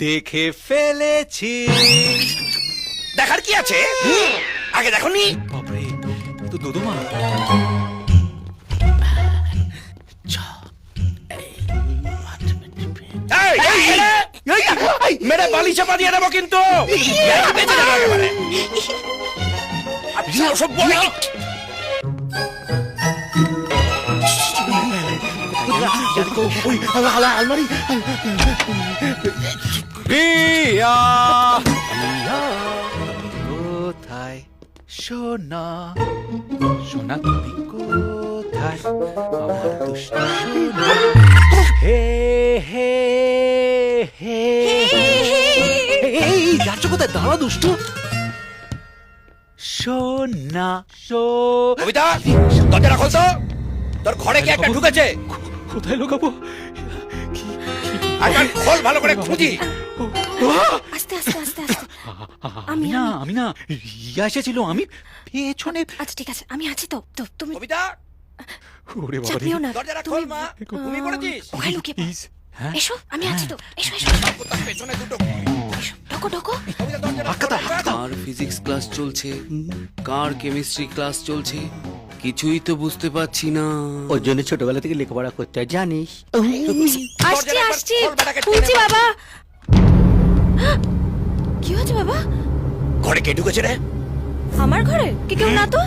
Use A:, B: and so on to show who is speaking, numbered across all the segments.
A: দেখে ফেলেছি।
B: দেখার কি আছে? আগে দেখোনি?
A: বাপরে, এ তো দোদমা।
B: এই, মেরে বালি চাপা দিয়ে দেবো কিন্তু। বেঁচে যাবে একেবারে। আচ্ছা, ওসব বলো।
C: আলমারি
A: প্রিয়া, প্রিয়া, কোথায় সোনা? সোনা তুমি কোথায়? আমার দুষ্ট সোনা। হে হে হে, এই যাচ্ছ কোথায়? দাঁড়া দুষ্ট। সোনা
B: কবিতা, দরজাটা খোল তো। তোর ঘরে কি একটা ঢুকেছে?
A: কোথায় লুকাবো?
B: আগে খোল, ভালো করে খুঁজি।
D: আস্তে আস্তে আস্তে আস্তে।
A: আমি না রিয়া এসেছিল, আমি পেছনে।
D: আচ্ছা ঠিক আছে, আমি আছি তো। তো তুমি
B: কবিতা,
A: ওরে বাবা
D: চাপ
A: রে।
D: নিও না।
B: দরজাটা
D: তুমি
B: খোল মা। ঘুমিয়ে পড়েছিস?
D: ওখানে লুকিয়ে পড়ো।
A: প্লিজ। হ্যাঁ,
D: এসো, আমি আছি তো। এসো এসো
B: তার পেছনে দুটো।
D: এসো, ঢোকো ঢোকো।
B: কবিতা, দরজাটা
A: আটকাতা,
B: খোল একবার।
E: কার ফিজিক্স ক্লাস চলছে, কার কেমিস্ট্রি ক্লাস চলছে, কিছুই তো বুঝতে পারছি না।
C: ওর জন্য ছোটবেলা থেকে লেখাপড়া করতে হয়, জানিস?
D: আসছি
B: দরজাটা
D: আসছি,
B: খোল, বেটাকে টেনে
D: খুলছি
B: নে।
D: বাবা। কি হয়েছে বাবা?
B: ঘরে কে ঢুকেছে রে?
D: আমার ঘরে কি কেউ না তো?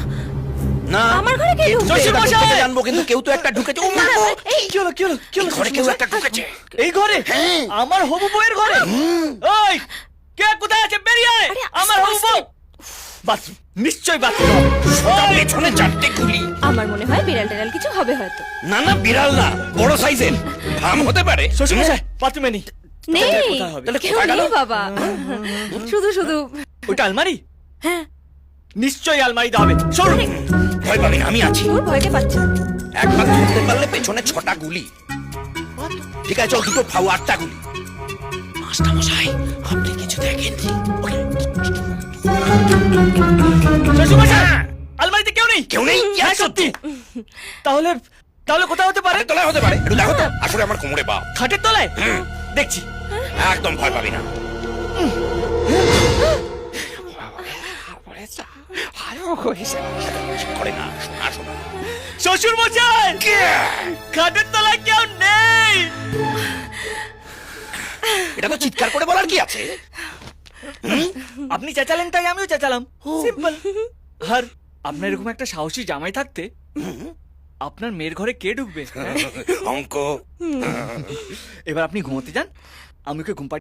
B: না,
D: আমার ঘরে কে ঢুকবে?
B: শ্বশুর মশাই জানবো, কিন্তু কেউ তো একটা ঢুকেছে। ও মা গো!
D: এই
C: কি হলো কি হলো কি হলো?
B: ঘরে কেউ একটা ঢুকেছে।
C: এই ঘরে? আমার হবু বউয়ের ঘরে? ওই কে কোথায় আছে? বেরিয়ে আয়।
D: আরে,
C: আমার হবু বউ বাথরুম, নিশ্চয়ই বাথরুম হবে।
B: তার পেছনে চারটে গুলি।
D: আমার মনে হয় বিড়াল টেড়াল কিছু হবে হয়তো।
B: না না, বিড়াল না, বড় সাইজের ভাম হতে পারে।
C: শ্বশুর মশাই বাথরুমে নেই।
D: নেই,
C: কোথায় হবে?
B: তাহলে
D: কেউ
B: কোথায় গেল?
D: নেই বাবা। শুধু শুধু
C: ওইটা আলমারি?
D: হ্যাঁ,
C: নিশ্চয়ই আলমারিতে হবে। সরুন।
B: ভয় পাবি না, আমি আছি।
D: ওর ভয়কে পাচ্ছে।
B: একবার ধরতে পারলে পেছনে 6টা গুলি। ঠিক আছে, চল, দুটো ফাউ, 8টা গুলি। মাস্টার মশাই, আপনি কিছু দেখেননি? ওকে।
C: শ্বশুর মশাই আলমারিতে কেউ নেই।
B: কেউ নেই? কি
C: হ্যাঁ,
B: আশ্চর্য!
C: সত্যি। তাহলে তাহলে কোথায় হতে পারে?
B: খাটের তলায় হতে পারে, একটু দেখো তো। আসলে আমার কোমরে বাপ।
C: খাটের তলায়? দেখছি।
B: একদম ভয় পাবি না। করে না, শোনা শোনা।
C: শ্বশুর মশাই খাটের তলায় কেউ নেই।
B: এটা তো চিৎকার করে বলার কি আছে?
C: আপনি চেঁচালেন তাই আমিও চেঁচালাম, সিম্পল। আর আপনার এরকম একটা সাহসী জামাই থাকতে আপনার মেয়ের ঘরে কে ঢুকবে?
B: অঙ্ক।
C: এবার আপনি ঘুমোতে যান, আমি ওকে ঘুম পাড়িয়ে